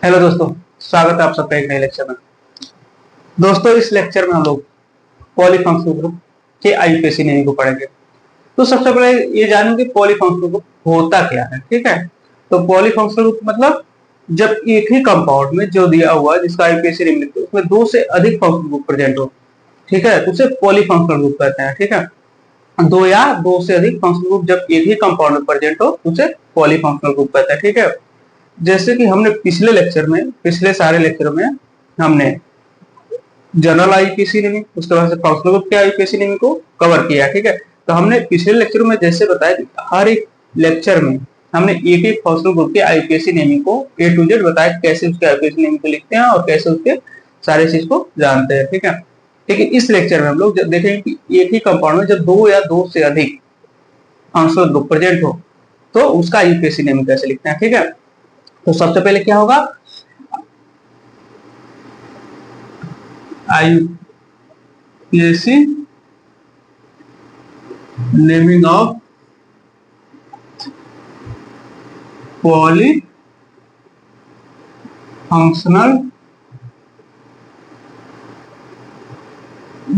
Hello दोस्तों, स्वागत है आप सबका एक नए लेक्चर में। दोस्तों, इस लेक्चर में हम लोग पॉलीफंक्शनल ग्रुप के आईयूपीएसी नेमिंग को पढ़ेंगे। तो सबसे पहले ये जानेंगे पॉलीफंक्शनल ग्रुप होता क्या है। ठीक है, तो पॉलीफंक्शनल ग्रुप मतलब जब एक ही कंपाउंड में जो दिया हुआ है जिसका आईयूपीएसी नेम लिखते हैं उसमें दो से अधिक फंक्शनल ग्रुप प्रेजेंट हो। ठीक है, तो उसे पॉलीफंक्शनल ग्रुप कहते हैं। ठीक है, दो या दो से अधिक फंक्शनल ग्रुप जब एक ही कंपाउंड में प्रेजेंट हो उसे पॉलीफंक्शनल ग्रुप कहते हैं। ठीक है, जैसे कि हमने पिछले सारे लेक्चर में हमने जनरल आईपीसी नेमिंग, उसके बाद से फंक्शनल ग्रुप के आईपीसी नेमिंग को कवर किया। ठीक है, तो हमने पिछले लेक्चर में जैसे बताया कि हर एक लेक्चर में हमने एक एक फंक्शनल ग्रुप के आईपीसी नेमिंग को ए टू जेड बताया, कैसे उसके आईपीसी नेमिंग को लिखते हैं और कैसे उसके सारे चीज को जानते हैं। ठीक है, लेकिन इस लेक्चर में हम लोग देखेंगे कि एक ही कंपाउंड में जब दो या दो से अधिक फंक्शनल ग्रुप प्रेजेंट हो तो उसका आईपीसी नेमिंग कैसे लिखते हैं। ठीक है, तो सबसे पहले क्या होगा, IUPAC naming of poly functional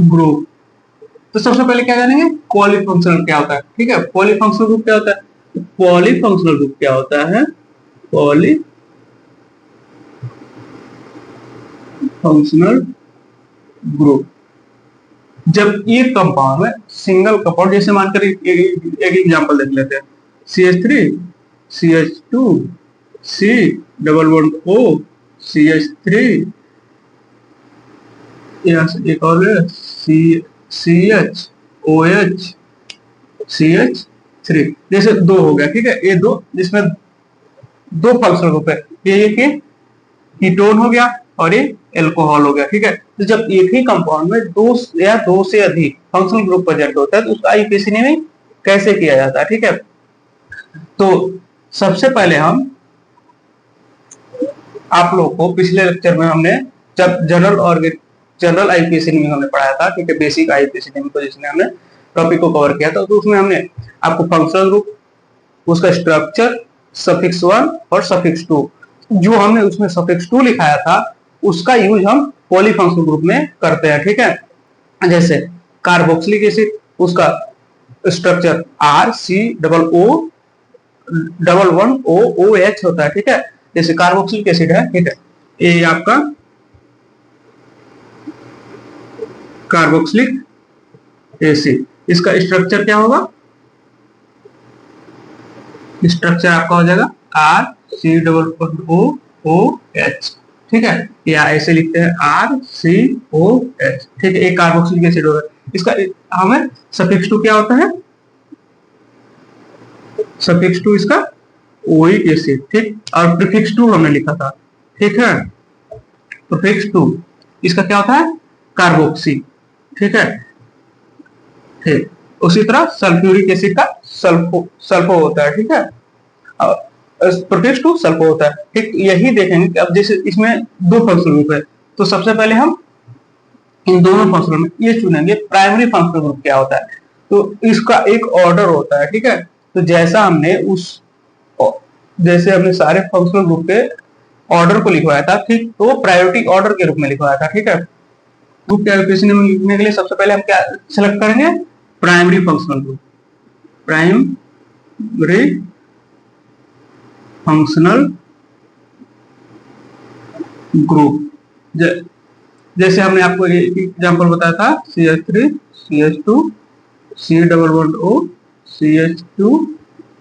group. तो सबसे पहले क्या जानेंगे, पॉलीफंक्शनल क्या होता है। ठीक है, पॉलीफंक्शनल ग्रुप क्या होता है, पॉलीफंक्शनल ग्रुप क्या होता है, पॉली फंक्शनल ग्रुप जब एक कंपाउंड में सिंगल कंपाउंड, जैसे मानकर एक एग्जांपल देख लेते हैं, CH3 CH2 C double bond O CH3, एक और CH OH CH3, जैसे दो हो गया। ठीक है, ये दो जिसमें दो फंक्शनल ग्रुप है, ये कीटोन हो गया और ये एल्कोहल हो गया। ठीक है, तो जब एक ही कंपाउंड में दो या दो से अधिक फंक्शनल ग्रुप प्रेजेंट होता है तो उसका आईयूपीएसी नेमिंग कैसे किया जाता है। ठीक है, तो सबसे पहले हम आप लोग को पिछले लेक्चर में हमने जब जनरल आईयूपीएसी नेमिंग हमने पढ़ाया था, ठीक है, बेसिक आईयूपीएसी नेमिंग को जिसने हमने टॉपिक को कवर किया था, तो उसमें हमने आपको फंक्शनल ग्रुप, उसका स्ट्रक्चर, सफिक्स 1 और सफिक्स 2, जो हमने उसमें सफिक्स 2 लिखाया था उसका यूज हम पॉलीफंक्शनल ग्रुप में करते हैं। ठीक है, जैसे कार्बोक्सिलिक एसिड, उसका स्ट्रक्चर RC≡OH होता है। ठीक है, जैसे कार्बोक्सिलिक एसिड है, ठीक है, ये आपका कार्बोक्सिलिक एसिड, इसका स्ट्रक्चर क्या होगा, स्ट्रक्चर आपका हो जाएगा RC≡OH। ठीक है, या ऐसे लिखते हैं RCOH। ठीक है, एक कार्बोक्सिलिक एसिड होगा, इसका हमें सफिक्स 2 क्या होता है, सफिक्स 2 इसका ओइक एसिड। ठीक, और प्रीफिक्स 2 हमने लिखा था। ठीक है, प्रीफिक्स 2 इसका क्या होता है, कार्बोक्सी। ठीक है, ठीक, उसी तरह सल्फ्यूरिक एसिड का सल्फो होता है। ठीक है, प्रीफिक्स 2 सल्फो होता है। ठीक, यही देखेंगे कि अब जैसे इसमें दो फंक्शनल ग्रुप है तो सबसे पहले हम इन दोनों फंक्शनल में ये चुनेंगे प्राइमरी फंक्शनल ग्रुप क्या होता है, तो इसका एक ऑर्डर होता है। ठीक है, तो जैसे हमने सारे फंक्शनल ग्रुप के ऑर्डर को लिखवाया था, ठीक, तो प्रायोरिटी ऑर्डर के रूप में लिखवाया था। ठीक है, ग्रुप के आईयूपीएसी नेमिंग लिखने के लिए सबसे पहले हम क्या सेलेक्ट करेंगे, primary functional group, primary functional group. जैसे हमने आपको एक एग्जांपल बताया था, CH3 CH2 C double bond O CH2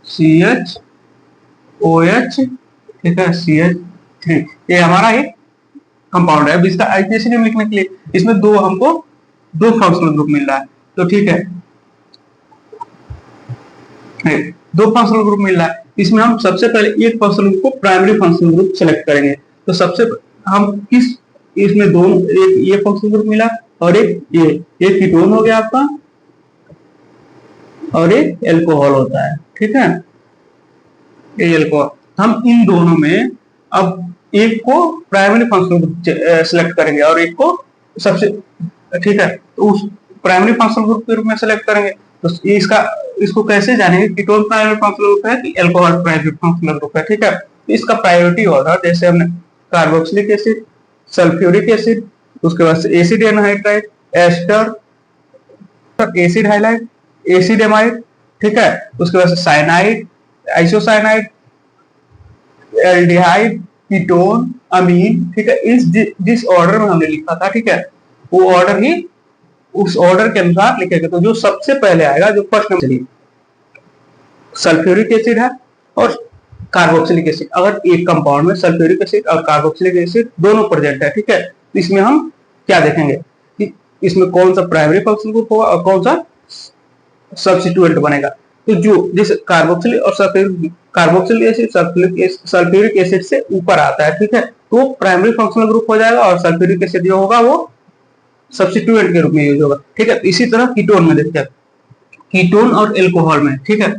CH OH, ठीक है, CH3, ये हमारा एक कंपाउंड है। अब इसका आईयूपीएसी नेम लिखने के लिए इसमें हमको दो फंक्शनल ग्रुप मिल रहा है, तो ठीक है, दो फंक्शनल ग्रुप मिल रहा है, इसमें हम सबसे पहले एक फंक्शनल ग्रुप को प्राइमरी फंक्शनल ग्रुप सेलेक्ट करेंगे। तो सबसे हम किस, इसमें दोनों, एक ये फंक्शनल ग्रुप मिला और एक कीटोन हो गया आपका और एक एल्कोहल होता है। ठीक है, ये एल्कोहल, हम इन दोनों में अब एक को प्राइमरी फंक्शनल ग्रुप सेलेक्ट करेंगे और एक को सबसे, ठीक है, तो उस प्राइमरी फंक्शनल ग्रुप के रूप में सेलेक्ट करेंगे। तो इसको कैसे जानेंगे, कीटोन प्राइमरी फंक्शनल ग्रुप है कि एल्कोहल प्राइमरी फंक्शनल ग्रुप है। ठीक है, इसका प्रायोरिटी ऑर्डर जैसे हमने कार्बोक्सिलिक एसिड, सल्फ्यूरिक एसिड, उसके बाद से acid anhydride, ester, acid halide, acid amide, ठीक है। उसके बाद से cyanide, isocyanide, aldehyde, ketone, amine, ठीक है। इस जिस ऑर्डर में हमने लिखा था, ठीक है, वो ऑर्डर ही उस ऑर्डर के अनुसार लिखेगा। तो जो सबसे पहले आएगा, जो फर्स्ट नंबर सल्फ्यूरिक एसिड है और कार्बोक्सिलिक एसिड, अगर एक कंपाउंड में सल्फ्यूरिक एसिड और कार्बोक्सिलिक एसिड दोनों प्रेजेंट है, ठीक है, तो इसमें हम क्या देखेंगे कि इसमें कौन सा प्राइमरी फंक्शनल ग्रुप होगा और कौन सा सब्स्टिट्यूएंट बनेगा। तो जो जिस कार्बोक्सिलिक और कार्बोक्सिलिक एसिड सल्फ्यूरिक एसिड से ऊपर आता है, ठीक है, तो प्राइमरी फंक्शनल ग्रुप हो जाएगा और सल्फ्यूरिक एसिड जो होगा वो सब्स्टिट्यूएंट के रूप में यूज होगा, ठीक है। इसी तरह कीटोन में देखते हैं, कीटोन और एल्कोहल में, ठीक है,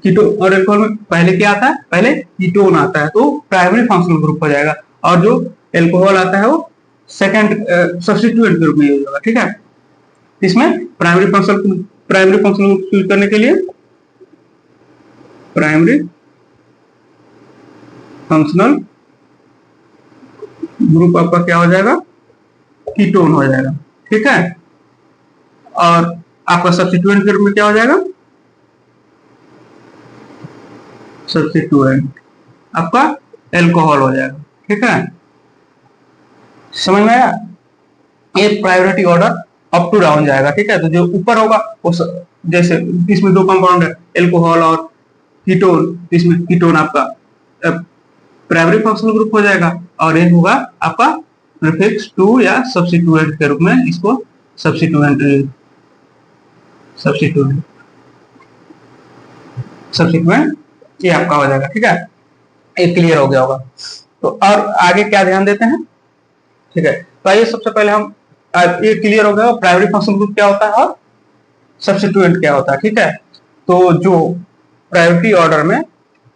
कीटोन और एल्कोहल में पहले क्या आता है, पहले कीटोन आता है तो प्राइमरी फंक्शनल ग्रुप हो जाएगा, और जो एल्कोहल आता है वो सेकंड सब्स्टिट्यूएंट के रूप में यूज होगा, ठीक है। इसमें प्राइमरी फंक्शनल ग्रुप यूज करने के लिए प्राइमरी फंक्शनल ग्रुप आपका क्या हो जाएगा, कीटोन हो जाएगा, ठीक है। और आपका सब्स्टिट्यूएंट के रूप में क्या हो जाएगा, सब्स्टिट्यूएंट आपका एल्कोहल हो जाएगा, ठीक है। समझ में आया? ये priority order up to down जाएगा, ठीक है। तो जो ऊपर होगा वो जैसे इसमें दो कंपाउंड है, एल्कोहल और कीटोन, इसमें कीटोन आपका प्राइमरी फंक्शनल ग्रुप हो जाएगा और ये होगा आपका प्रीफिक्स टू या सब्स्टिट्यूएंट के रूप में, इसको सब्स्टिट्यूएंट ये आपका हो जाएगा, ठीक है। ये क्लियर हो गया होगा। तो और आगे क्या ध्यान देते हैं, ठीक है। तो आइए सबसे पहले हम ये क्लियर हो गया प्राइमरी फंक्शनल ग्रुप क्या होता है और सब्स्टिट्यूएंट क्या होता है, ठीक है। तो जो प्रायोरिटी ऑर्डर में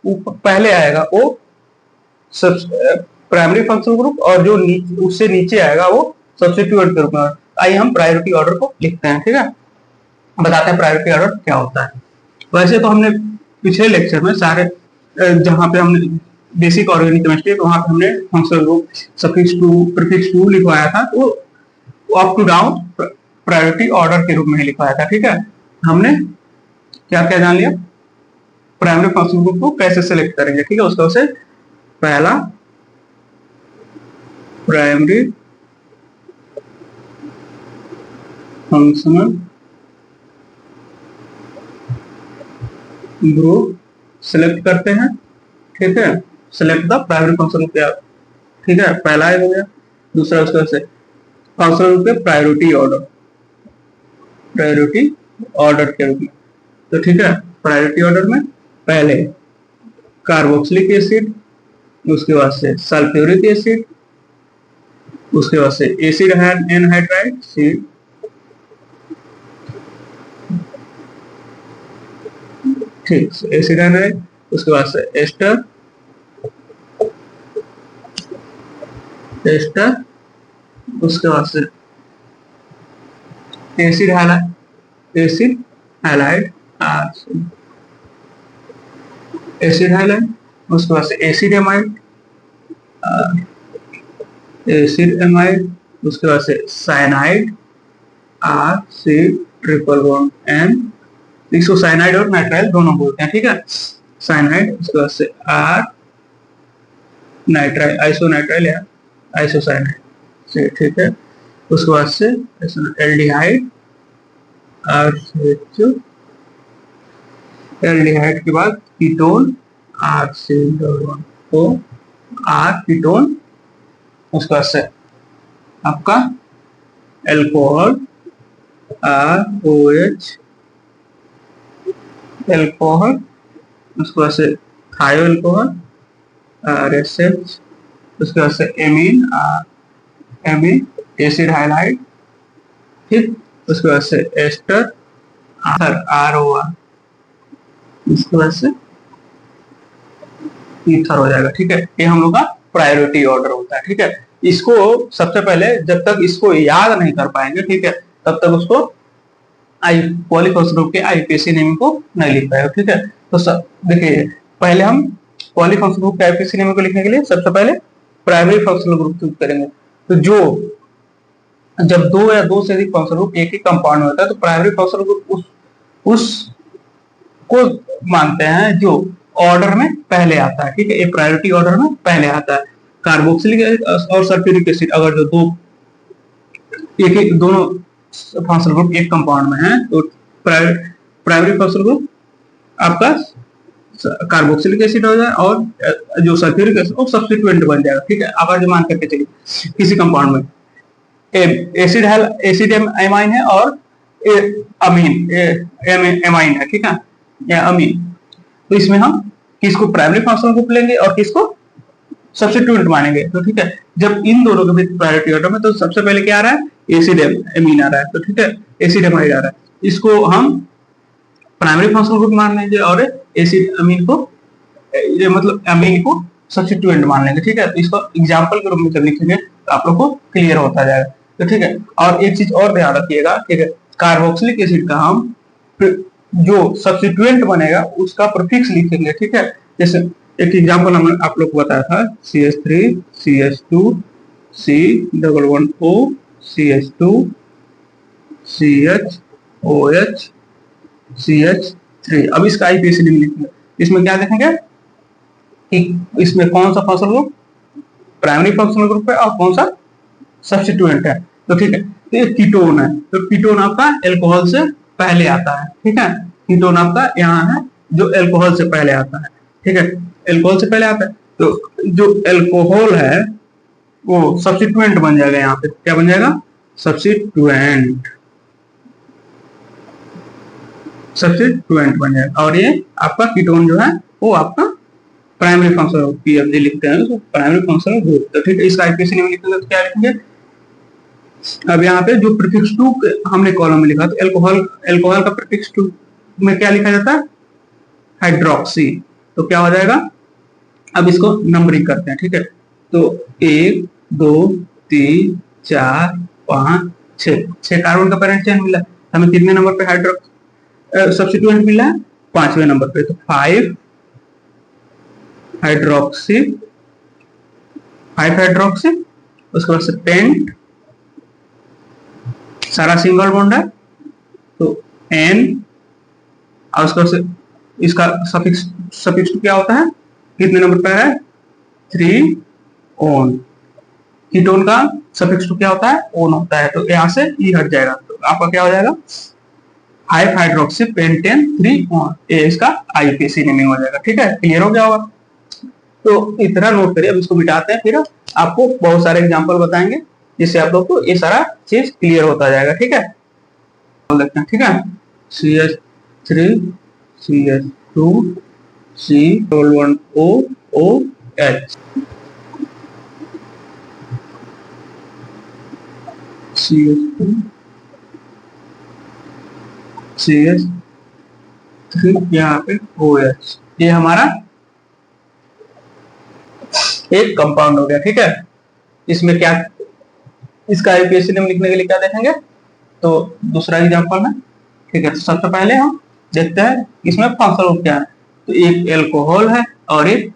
पहले आएगा वो प्राइमरी फंक्शनल ग्रुप और जो उससे नीचे आएगा वो सब्स्टिट्यूएंट के रूप में। आइए हम प्रायोरिटी ऑर्डर को लिखते हैं, ठीक है, बताते हैं प्रायोरिटी ऑर्डर क्या होता है। वैसे तो हमने पिछले लेक्चर में सारे जहां पे हमने बेसिक ऑर्गेनिक केमिस्ट्री, तो वहां पे हमने फंक्शनल ग्रुप प्रीफिक्स टू लिखवाया था, तो up to down priority order के रूप में लिखवाया था, ठीक है। हमने क्या क्या जान लिया, प्राइमरी फंक्शनल ग्रुप को कैसे सेलेक्ट करेंगे, ठीक है। उसका से पहला प्राइमरी फंक्शनल ग्रुप सेलेक्ट करते हैं, ठीक है। Select the primary functional group, ठीक है, पहला हो गया। दूसरा उसका से फंक्शनल ग्रुप पे प्रायोरिटी ऑर्डर के रूप में, तो ठीक है। प्रायोरिटी ऑर्डर में पहले कार्बोक्सिलिक एसिड, उसके बाद से सल्फ्यूरिक एसिड, उसके बाद से एसिड एनहाइड्राइड, ठीक, एसिड एनहाइड्राइड, उसके बाद से एस्टर, उसके बाद से एसिड हाइलाइड, उसके बाद से एसिड एमाइड, उसके बाद से cyanide, C triple bond N, इसको साइनाइड और नाइट्राइल दोनों बोलते हैं, ठीक है। साइनाइड, उसके बाद से R नाइट्राइल, आइसोनाइट्राइल या आइसोसाइनाइड से, ठीक है। उसके बाद से एल्डिहाइड, एल्डिहाइड के बाद कीटोन, तो R कीटोन, उसके बाद से आपका एल्कोहल, ROH एल्कोहल, उसके बाद से थायो एल्कोहल, RSH, उसके बाद से एमीन एसिड हाइलाइड, ठीक। उसके बाद से एस्टर, ROR, उसके बाद से ईथर हो जाएगा, ठीक है। ये हम लोग का प्रायोरिटी ऑर्डर होता है, ठीक है। इसको सबसे पहले जब तक इसको याद नहीं कर पाएंगे, ठीक है, तब तक उसको पॉलीफंक्शनल ग्रुप के आईपीसी नेम को नहीं लिख पाएगा, ठीक है। तो देखिए पहले हम पॉलीफंक्शनल ग्रुप के आईपीसी नेम को लिखने के लिए सबसे पहले प्राइमरी फंक्शनल ग्रुप यूज करेंगे। तो जो जब दो या दो से अधिक फंक्शनल ग्रुप एक ही कंपाउंड में होता है तो प्राइमरी फंक्शनल ग्रुप उसको मानते हैं जो ऑर्डर में पहले आता है, ठीक है, ये प्रायोरिटी ऑर्डर में पहले आता है। कार्बोक्सिलिक और सल्फ्यूरिक एसिड अगर जो दो एक एक दोनों फंक्शनल ग्रुप एक कंपाउंड में है तो प्राइमरी फंक्शनल ग्रुप आपका कार्बोक्सिलिक एसिड हो जाए और जो सल्फ्यूरिक एसिड वो सब्स्टिट्यूएंट बन जाएगा, ठीक है। अगर जो मान करके चलिए किसी कंपाउंड में एसिड एमाइन है और अमीन एमाइन है, ठीक है, या अमीन, तो इसमें हम किसको प्राइमरी फंक्शनल ग्रुप लेंगे और किसको सब्स्टिट्यूएंट मानेंगे। तो ठीक है, जब इन दोनों के बीच प्रायोरिटी ऑर्डर में तो सबसे पहले क्या आ रहा है, एसिड एमीन आ रहा है, तो ठीक है, एसिड एमाइड आ रहा है, इसको हम प्राइमरी फंक्शनल ग्रुप मान लेंगे और एसिड अमीन को मतलब अमीन को सब्स्टिट्यूएंट मान लेंगे, ठीक है। तो इसको एग्जांपल के रूप में जब लिखेंगे तो आप लोग को क्लियर होता जाएगा, तो ठीक है। और एक चीज और ध्यान रखिएगा, ठीक है, कार्बोक्सिलिक एसिड का हम जो सब्स्टिट्यूएंट बनेगा उसका प्रीफिक्स लिखेंगे, ठीक है। जैसे एक एग्जांपल हमने आप लोग को बताया था CH3 CH2 C11O CH2 CHOH CH3। अब इसका आईपीएसी लिखेंगे, इसमें क्या देखेंगे कि इसमें कौन सा functional group primary functional group है और कौन सा सब्स्टिट्यूएंट है। तो ठीक है, तो ये कीटोन है, तो कीटोन आपका एल्कोहल से पहले आता है, ठीक है, कीटोन आपका यहाँ है जो एल्कोहल से पहले आता है, ठीक है, एल्कोहल से पहले आता है। तो जो एल्कोहल है वो सब्स्टिट्यूएंट बन जाएगा, यहाँ पे क्या बन जाएगा, सब्स्टिट्यूएंट बन जाएगा। और ये आपका कीटोन जो है वो आपका प्राइमरी फंक्शनल पीएफजी लिखते हैं तो प्राइमरी फंक्शनल ग्रुप। तो ठीक है, इसका आईपीसी नेम लिखेंगे तो क्या लिखेंगे, अब यहाँ पे जो प्रीफिक्स टू हमने कॉलम में लिखा तो एल्कोहल का प्रीफिक्स टू में क्या लिखा जाता है, हाइड्रोक्सी, तो क्या हो जाएगा, अब इसको नंबरिंग करते हैं, ठीक है। तो 1 2 3 4 5 6 कार्बन का पेरेंट चेन मिला, हमें कितने नंबर पे हाइड्रोक्स सब्स्टिट्यूएंट मिला है, 5वें नंबर पे, तो 5 हाइड्रोक्सी उसके बाद से पेंट, सारा सिंगल बॉन्ड है तो N, और उसके बाद से इसका सफिक्स क्या होता है, कितने नंबर पे है, 3 ओन। कीटोन का सफिक्स क्या होता है, ओन होता है, तो यहाँ से ई हट जाएगा, तो आपका क्या हो जाएगा, 5 हाइड्रोक्सी पेंटेन 3 ओन, ये इसका आईपीसी नेमिंग हो जाएगा, ठीक है, क्लियर हो गया होगा। तो इतना नोट करिए, अब इसको मिटाते हैं, फिर आपको बहुत सारे एग्जांपल बताएंगे जिससे आप लोग को ये सारा चीज क्लियर होता जाएगा, ठीक है। देखते हैं, ठीक है, CH3 CH2 C11OOH CH2 CH3 यहाँ पे OH, ये हमारा एक कंपाउंड हो गया, ठीक है। इसमें क्या, इसका आईपीएसी नेम लिखने के लिए क्या देखेंगे, तो दूसरा एग्जांपल है, ठीक है। तो सबसे पहले हम देखते हैं इसमें फंक्शनल ग्रुप क्या है, तो एक एल्कोहल है और एक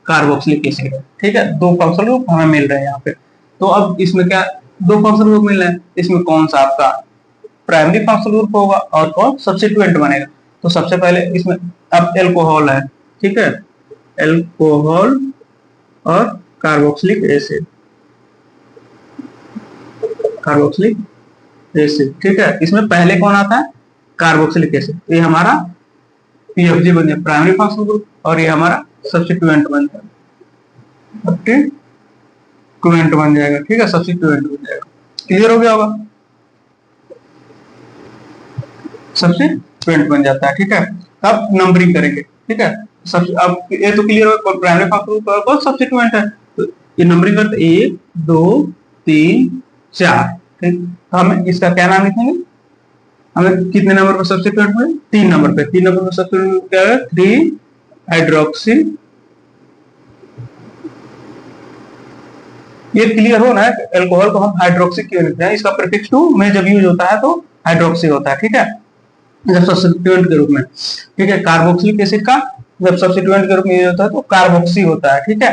कार्बोक्सिलिक एसिड है, ठीक है, दो फंक्शनल ग्रुप हमें मिल रहे हैं यहाँ पे। तो अब इसमें क्या, दो फंक्शनल ग्रुप मिल रहे हैं, इसमें कौन सा आपका प्राइमरी फंक्शनल ग्रुप होगा और कौन सब्स्टिट्यूएंट बनेगा। तो सबसे पहले इसमें अब एल्कोहल है, ठीक है, एल्कोहल और कार्बोक्सिलिक एसिड, ठीक है, इसमें पहले कौन आता है, कार्बोक्सिलिक एसिड, ये हमारा पीएफजी बन जाएगा, प्राइमरी फंक्शनल ग्रुप, और ये हमारा सब्स्टिट्यूएंट बन जाएगा, ठीक है, सब्स्टिट्यूएंट बन जाएगा, क्लियर हो गया होगा, सब्स्टिट्यूएंट बन जाता है, ठीक है। अब नंबरिंग करेंगे, ठीक है, अब ये तो क्लियर हो, प्राइमरी फंक्शनल ग्रुप और कौन सब्स्टिट्यूएंट है, तो ये नंबरिंग करते 1 2 3 4, ठीक। तो हम इसका क्या नाम लिखेंगे, हमें कितने नंबर पर सब्स्टिट्यूएंट में, 3 नंबर पे, 3 नंबर पर सब्स्टिट्यूएंट क्या है, 3 हाइड्रोक्सी, ये क्लियर हो ना, एल्कोहल को हम हाइड्रोक्सी क्यों लिखते हैं, इसका प्रीफिक्स 2 में जब यूज होता है तो हाइड्रोक्सी होता है, ठीक है, जब सब्स्टिट्यूएंट के रूप में, ठीक है। कार्बोक्सिलिक एसिड का जब सब्स्टिट्यूएंट के रूप में यूज होता है तो कार्बोक्सी होता है, ठीक है।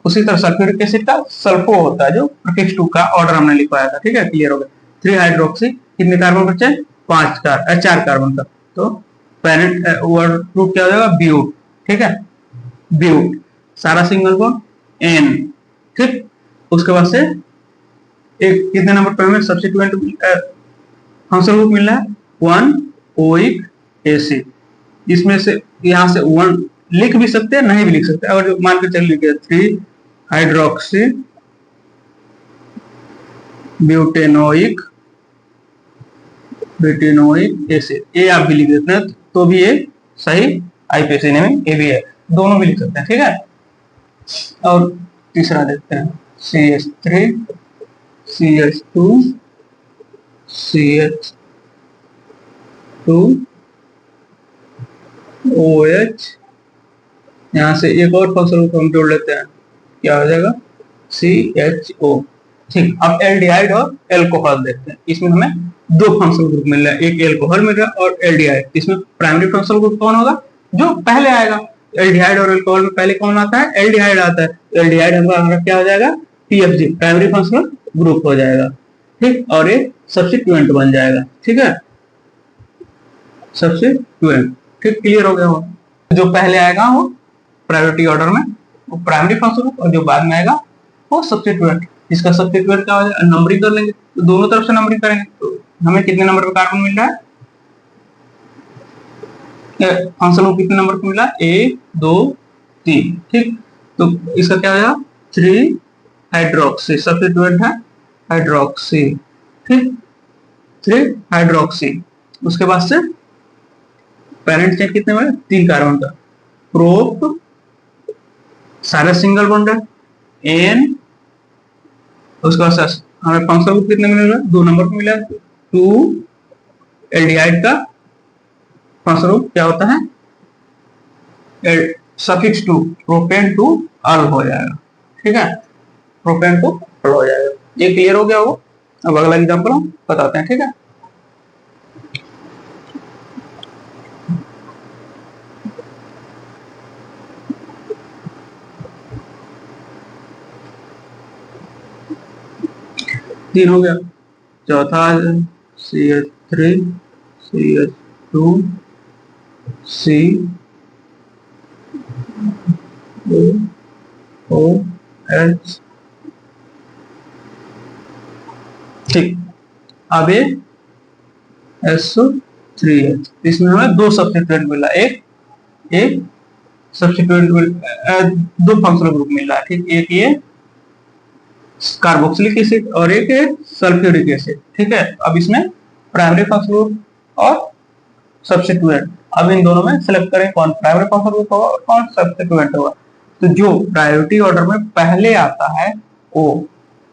उसी तरह सल्फ्यूरिक एसिड का सल्फो होता है, जो प्रीफिक्स 2 का ऑर्डर हमने लिखवाया था। ठीक है, क्लियर हो गया। 3 हाइड्रोक्सी, कितने कार्बन बचे? 4 कार्बन का, तो पेरेंट वर्ड ग्रुप क्या हो जाएगा? ब्यूट। ठीक है, ब्यूट, सारा सिंगल बॉन्ड एन। ठीक, उसके बाद से एक कितने नंबर पे हमें सब्स्टिट्यूएंट फंक्शनल ग्रुप मिल रहा है? 1 ओइक एसिड। इसमें से यहां से 1 लिख भी सकते हैं, नहीं भी लिख सकते। अगर जो मान के चल लिखे 3 हाइड्रोक्सी ब्यूटेनोइक एसिड, ये आप भी लिख देते हैं तो भी ये सही आईपीएसी नेमिंग ये भी है, दोनों भी लिख सकते हैं। ठीक है, और तीसरा देखते हैं CH3 CH2 CH2 OH, यहां से एक और फंक्शनल ग्रुप हम जोड़ लेते हैं, क्या हो जाएगा? CHO। ठीक, अब एल्डिहाइड और एल्कोहल देखते हैं। इसमें हमें 2 फंक्शनल ग्रुप मिल रहा है, एक एल्कोहल मिल रहा है और एल्डिहाइड। इसमें प्राइमरी फंक्शनल ग्रुप कौन होगा? जो पहले आएगा। एल्डिहाइड और एल्कोहल में पहले कौन आता है? एल्डिहाइड आता है। एल्डिहाइड हमारा क्या हो जाएगा? PFG, प्राइमरी फंक्शनल ग्रुप हो जाएगा। ठीक, और ये सब्स्टिट्यूएंट बन जाएगा। ठीक है, सब्स्टिट्यूएंट। ठीक, क्लियर हो गया हो? जो पहले आएगा वो प्रायोरिटी ऑर्डर में वो प्राइमरी फंक्शनल, और जो बाद में आएगा वो सब्स्टिट्यूएंट। इसका सब्स्टिट्यूएंट क्या हो जाएगा? नंबरिंग कर लेंगे, तो दोनों तरफ से नंबरिंग करेंगे तो हमें कितने नंबर पे कार्बन मिल रहा है? फंक्शनल ग्रुप कितने नंबर पे मिला? 1 2 3। ठीक, तो इसका क्या हो जाएगा? 3 हाइड्रोक्सी, सब्स्टिट्यूएंट है हाइड्रोक्सी। ठीक, 3 हाइड्रोक्सी। उसके बाद से पेरेंट चेन कितने में? 3 कार्बन का, प्रोप, सारा सिंगल बॉन्ड है, एन। उसके बाद हमें फंक्शनल ग्रुप कितने में मिला? 2 नंबर पे मिला। 2 एल्डिहाइड का फंक्शनल ग्रुप क्या होता है? सफिक्स 2, प्रोपेन टू अल हो जाएगा। ठीक है, प्रोपेन टू अल हो जाएगा। ये क्लियर हो गया हो? अब अगला एग्जांपल हम बताते हैं। ठीक है, तीन हो गया। चौथा CH3 CH2 COOH। ठीक, अब ये SO3H। इसमें हमें 2 सब्स्टिट्यूएंट मिला, एक सब्स्टिट्यूएंट 2 फंक्शनल ग्रुप मिल रहा है। ठीक, एक ये कार्बोक्सिलिक एसिड और एक है सल्फ्यूरिक एसिड। ठीक है, अब इसमें प्राइमरी फंक्शनल ग्रुप और सब्स्टिट्यूएंट, अब इन दोनों में सेलेक्ट करें कौन प्राइमरी फंक्शनल ग्रुप होगा और कौन सब्स्टिट्यूएंट होगा। तो जो प्रायोरिटी ऑर्डर में पहले आता है वो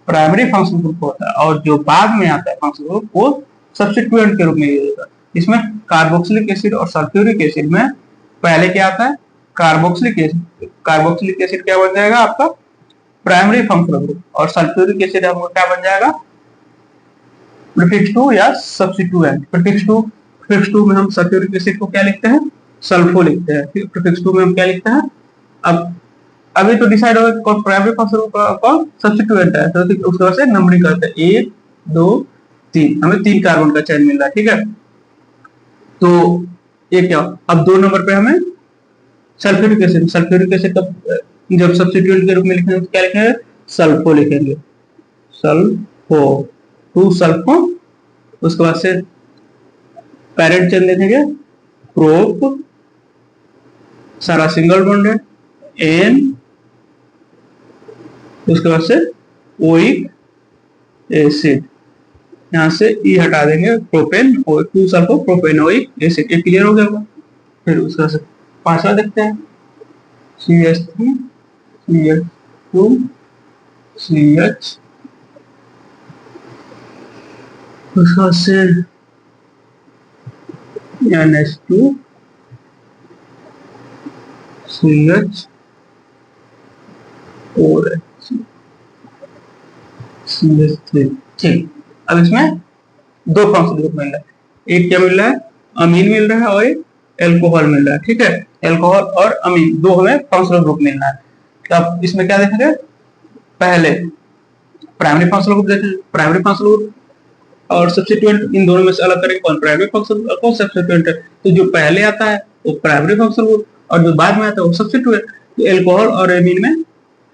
प्राइमरी फंक्शनल ग्रुप होता है, और जो बाद में आता है फंक्शनल ग्रुप वो सब्स्टिट्यूएंट के रूप में यूज होता है। इसमें कार्बोक्सिलिक एसिड और सल्फ्यूरिक एसिड में पहले क्या आता है? Carboxylic acid. कार्बोक्सिलिक एसिड क्या बन जाएगा? आपका प्राइमरी फंक्शनल ग्रुप। और सल्फ्यूरिक एसिड आपको क्या बन जाएगा? प्रीफिक्स 2 या सब्स्टिट्यूएंट। प्रीफिक्स 2 में हम सल्फ्यूरिक एसिड को क्या लिखते हैं? सल्फो लिखते हैं। ठीक, प्रीफिक्स 2 में हम क्या लिखते हैं? अब अभी तो डिसाइड होगा कौन प्राइमरी फंक्शनल ग्रुप कौन सब्स्टिट्यूएंट है, तो उसके बाद से नंबरिंग करते हैं 1 2 3। हमें 3 कार्बन का चेन मिल रहा है। ठीक है, तो ये क्या? अब 2 नंबर पे हमें सल्फ्यूरिक एसिड। सल्फ्यूरिक एसिड का जब सब्स्टिट्यूएंट के रूप में लिखेंगे तो क्या लिखेंगे? सल्फो लिखेंगे, सल्फो, 2 सल्फो। उसके बाद से पेरेंट चेन देखेंगे, प्रोप, सारा सिंगल बॉन्ड है, एन। उसके बाद से ओइक एसिड, यहां से ई हटा देंगे, प्रोपेन, 2 सल्फो प्रोपेनोइक एसिड। ये क्लियर हो गया होगा। फिर उसके बाद से पांचवा देखते हैं, CH3 CH2 CH। उसके बाद से NH2 CH और CH3। ठीक, अब इसमें 2 फंक्शनल ग्रुप मिल रहा है। एक क्या मिल रहा है? अमीन मिल रहा है और एक एल्कोहल मिल रहा है। ठीक है, एल्कोहल और अमीन 2 हमें फंक्शनल ग्रुप मिल रहा है। तो अब इसमें क्या देखेंगे? पहले प्राइमरी फंक्शनल ग्रुप देखें, प्राइमरी फंक्शनल ग्रुप और सब्स्टिट्यूएंट, इन दोनों में से अलग करेंगे कौन प्राइमरी फंक्शनल और कौन सब्स्टिट्यूएंट है। तो जो पहले आता है वो प्राइमरी फंक्शनल ग्रुप और जो बाद में आता है वो सब्स्टिट्यूएंट। तो एल्कोहल और एमीन में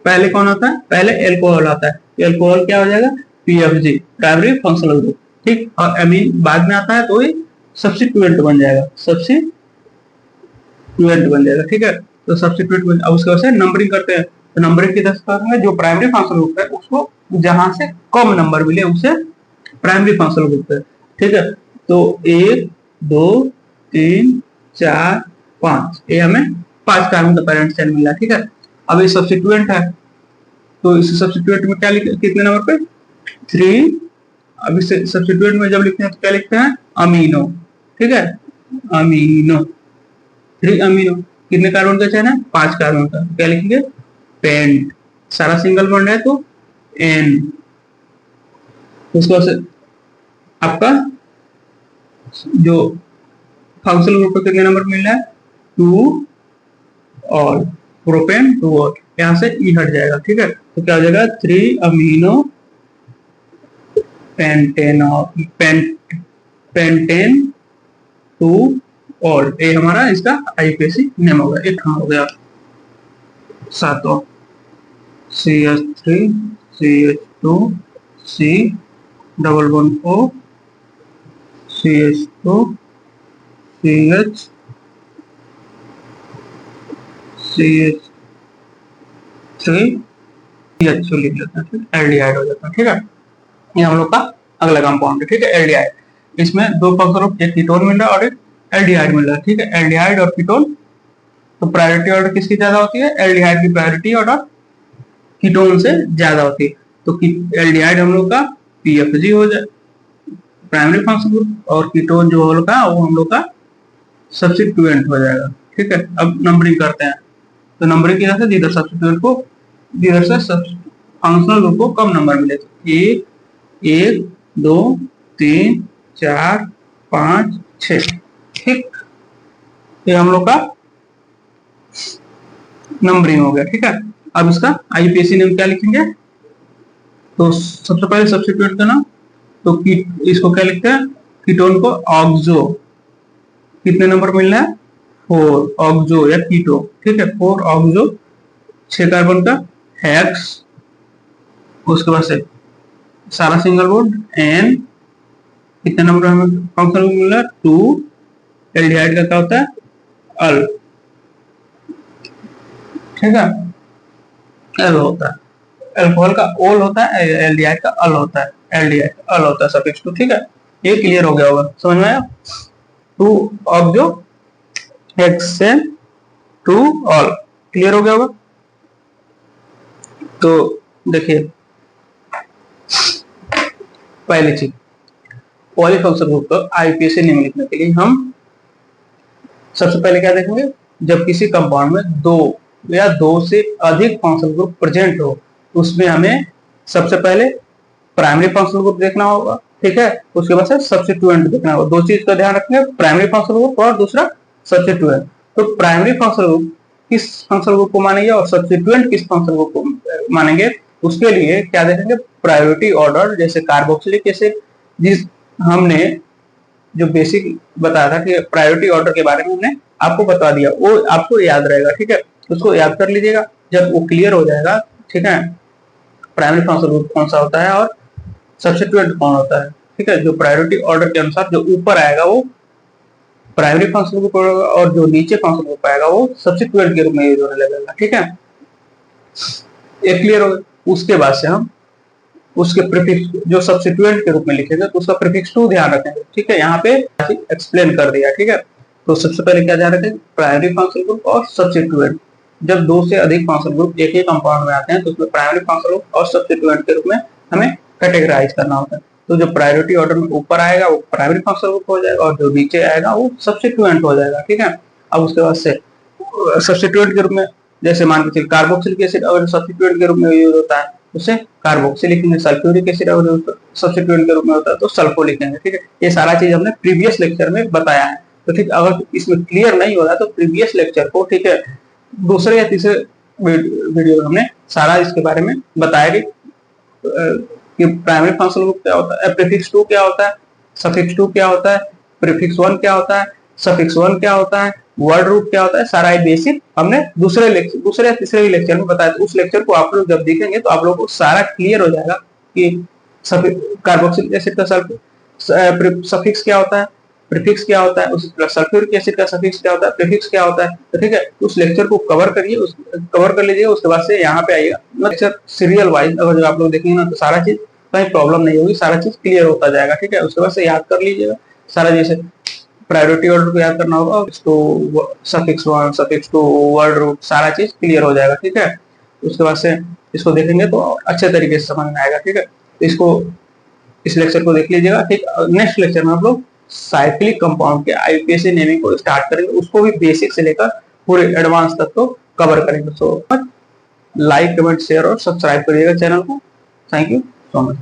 पहले कौन आता है, पहले एल्कोहल आता है, एल्कोहल क्या हो जाएगा, पीएफजी प्राइमरी फंक्शनल ग्रुप, ठीक। और एमीन बाद में आता है तो ये सब्स्टिट्यूएंट बन जाएगा, सब्स्टिट्यूएंट बन जाएगा, ठीक है। तो सब्स्टिट्यूएंट, अब उसके बाद से नंबरिंग करते हैं। तो नंबरिंग की दशा में जो प्राइमरी फंक्शनल ग्रुप है उसको जहां से कम नंबर मिले उसे प्राइमरी फंक्शनल ग्रुप है, ठीक है। तो 1 2 3 4 5, ये हमें 5 कार्बन का पेरेंट चेन मिला, ठीक है। अब ये सब्स्टिट्यूएंट है तो इस सब्स्टिट्यूएंट में क्या कितने नंबर पे 3। अब इस सब्स्टिट्यूएंट में जब लिखते हैं तो क्या लिखते हैं, अमीनो, ठीक है, अमीनो, 3 अमीनो। कितने कार्बन का चेन है, 5 कार्बन का, क्या लिखेंगे, पेंट, सारा सिंगल बॉन्ड है तो एन। उसके बाद आपका जो फंक्शनल ग्रुप पे कितने नंबर मिल रहा है, 2 ऑल, प्रोपेन 2 ऑल, यहां से ई हट जाएगा, ठीक है। तो क्या हो जाएगा 3 अमीनो पेंटेन 2 ऑल, ये हमारा इसका आईपीएसी नेम होगा। एक हो गया 7 CH3 CH2 C double bond O CH2 CH CH3 CH2 लिख लेते हैं, एल्डिहाइड हो जाता है, ठीक है। ये हम लोग का अगला कंपाउंड है, ठीक है, एल्डिहाइड। इसमें 2 फंक्शनल ग्रुप, एक कीटोन मिल रहा है और एक एल्डिहाइड मिल रहा है, ठीक है। एल्डिहाइड और कीटोन, तो प्रायोरिटी ऑर्डर किसकी ज्यादा होती है, एल्डिहाइड की प्रायोरिटी ऑर्डर कीटोन से ज्यादा होती है। तो एल्डिहाइड हम लोग का पीएफजी हो जाए प्राइमरी फंक्शनल ग्रुप, और कीटोन जो होगा वो हम लोग का सब्स्टिट्यूएंट हो जाएगा, ठीक है। अब नंबरिंग करते हैं। तो नंबरिंग की वजह से जिधर सब्स्टिट्यूएंट को, जिधर से फंक्शनल ग्रुप को कम नंबर मिले, तो 1 2 3 4 5 6, ठीक। ये हम लोग का नंबरिंग हो गया, ठीक है। अब इसका आईपीएसी नेम क्या लिखेंगे, तो सबसे पहले सब्स्टिट्यूएंट का नाम, तो इसको क्या लिखते हैं, कीटोन को ऑक्सो, कितने नंबर मिल रहा है, 4 ऑक्सो या कीटो, ठीक है, 4 ऑक्सो, 6 कार्बन का, हेक्स, उसके बाद से सारा सिंगल बॉन्ड एन, कितने नंबर हमें फंक्शनल मिल रहा है 2। एल्डिहाइड का क्या होता है, अल, ठीक है, एल होता है। अल्कोहल का ओल होता है, एल्डिहाइड का अल होता है, एल्डिहाइड का अल होता है सफिक्स 2, ठीक है। ये क्लियर हो गया होगा, समझ में आया। 2 ऑक्सो हेक्सेन 2 ऑल, क्लियर हो गया होगा। तो देखिए पहली चीज, पॉलीफंक्शनल ग्रुप को आईपीएसी नेम लिखने के लिए हम सबसे पहले क्या देखेंगे, जब किसी कंपाउंड में 2 या 2 से अधिक फंक्शनल ग्रुप प्रेजेंट हो, उसमें हमें सबसे पहले प्राइमरी फंक्शनल ग्रुप देखना होगा, ठीक है। उसके बाद से सब्स्टिट्यूएंट देखना होगा। 2 चीज का ध्यान रखेंगे, प्राइमरी फंक्शनल ग्रुप और दूसरा सब्स्टिट्यूएंट। तो प्राइमरी फंक्शनल ग्रुप किस फंक्शनल ग्रुप को मानेंगे और सब्स्टिट्यूएंट किस फंक्शनल ग्रुप को मानेंगे, उसके लिए क्या देखेंगे, प्रायोरिटी ऑर्डर। जैसे कार्बोक्सिलिक एसिड, जिस हमने जो बेसिक बताया था कि प्रायोरिटी ऑर्डर के बारे में हमने आपको बता दिया, वो आपको याद रहेगा, ठीक है, उसको याद कर लीजिएगा। जब वो क्लियर हो जाएगा, ठीक है, प्राइमरी फंक्शनल ग्रुप कौन सा होता है और सब्स्टिट्यूएंट कौन होता है, ठीक है। जो प्रायोरिटी ऑर्डर के अनुसार जो ऊपर आएगा वो प्राइमरी फंक्शनल ग्रुप होगा और जो नीचे फंक्शनल ग्रुप आएगा वो सब्स्टिट्यूएंट के रूप में यूज होने लगेगा, ठीक है। ये क्लियर हो गया। उसके बाद से हम उसके प्रीफिक्स जो सब्स्टिट्यूएंट के रूप में लिखेंगे तो उसका प्रीफिक्स 2 ध्यान रखेंगे, ठीक है। यहाँ पे एक्सप्लेन कर दिया, ठीक है। तो सबसे पहले क्या ध्यान रखेंगे, प्राइमरी फंक्शनल ग्रुप और सब्स्टिट्यूएंट। जब 2 से अधिक फंक्शनल ग्रुप एक ही कंपाउंड में आते हैं तो उसमें प्राइमरी फंक्शनल ग्रुप और सब्स्टिट्यूएंट के रूप में हमें कैटेगराइज करना होता है। तो जो प्रायोरिटी ऑर्डर में ऊपर आएगा वो प्राइमरी फंक्शनल ग्रुप हो जाएगा और जो नीचे आएगा वो सब्स्टिट्यूएंट हो जाएगा, ठीक है। अब उसके बाद से सब्स्टिट्यूएंट के रूप में जैसे मान के चलिए कार्बोक्सिलिक एसिड अगर सब्स्टिट्यूएंट के रूप में यूज होता है उसे कार्बोक्सिल लिखेंगे, सल्फ्यूरिक एसिड अगर सब्स्टिट्यूएंट के रूप में होता है तो सल्फो लिखेंगे, ठीक है। ये सारा चीज हमने प्रीवियस लेक्चर में बताया है। तो ठीक, अगर इसमें क्लियर नहीं हो रहा तो प्रीवियस लेक्चर को, ठीक है, दूसरे या तीसरे वीडियो हमने सारा इसके बारे में बताया कि प्राइमरी फंक्शनल ग्रुप क्या होता है, प्रीफिक्स 2 क्या होता है, सफिक्स 2 क्या होता है, प्रीफिक्स 1 क्या होता है, सफिक्स 1 क्या होता है, वर्ड रूट क्या होता है, सारा बेसिक हमने दूसरे या तीसरे लेक्चर में बताया। उस लेक्चर को आप लोग जब देखेंगे तो आप लोगों को सारा क्लियर हो जाएगा कि कार्बोक्सिलिक एसिड का सफिक्स क्या होता है, प्रीफिक्स क्या होता है, उसी तरह सल्फ्यूरिक एसिड का सफिक्स क्या होता है, प्रीफिक्स क्या होता है। तो ठीक है, उस लेक्चर को कवर कर लीजिएगा। उसके बाद से यहाँ पे आइएगा लेक्चर सीरियल वाइज, अगर जो आप लोग देखेंगे ना तो सारा चीज कहीं प्रॉब्लम नहीं होगी, सारा चीज क्लियर होता जाएगा। ठीक है, उसके बाद से याद कर लीजिएगा सारा, जैसे प्रायोरिटी ऑर्डर को याद करना होगा, तो सफिक्स 1 सफिक्स 2 वर्ड रूट सारा चीज क्लियर हो जाएगा। ठीक है, उसके बाद से इसको देखेंगे तो अच्छे तरीके से समझ में आएगा। ठीक है, तो इसको इस लेक्चर को देख लीजिएगा। ठीक, नेक्स्ट लेक्चर में आप लोग साइक्लिक कंपाउंड के आईयूपीएसी नेमिंग को स्टार्ट करेंगे, उसको भी बेसिक से लेकर पूरे एडवांस तक को कवर करेंगे। सो लाइक कमेंट शेयर और सब्सक्राइब करिएगा चैनल को। Thank you so much.